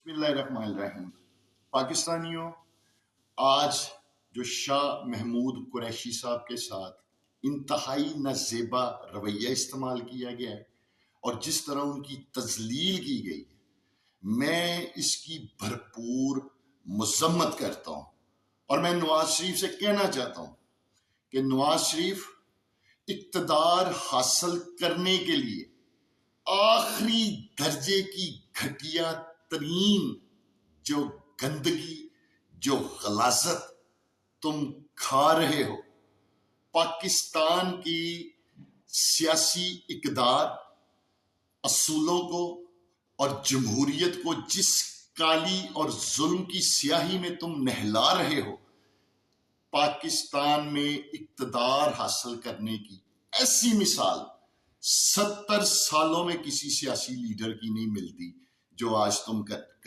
بسم اللہ الرحمن الرحیم۔ پاکستانیوں، آج جو شاہ محمود قریشی صاحب کے ساتھ انتہائی نازیبا رویہ استعمال کیا گیا ہے اور جس طرح ان کی تذلیل کی گئی ہے، میں اس کی بھرپور مذمت کرتا ہوں اور میں نواز شریف سے کہنا چاہتا ہوں کہ نواز شریف اقتدار حاصل کرنے کے لیے آخری درجے کی گھٹیا ترین جو گندگی، جو غلاظت تم کھا رہے ہو، پاکستان کی سیاسی اقدار، اصولوں کو اور جمہوریت کو جس کالی اور ظلم کی سیاہی میں تم نہلا رہے ہو، پاکستان میں اقتدار حاصل کرنے کی ایسی مثال 70 سالوں میں کسی سیاسی لیڈر کی نہیں ملتی جو آج تم کر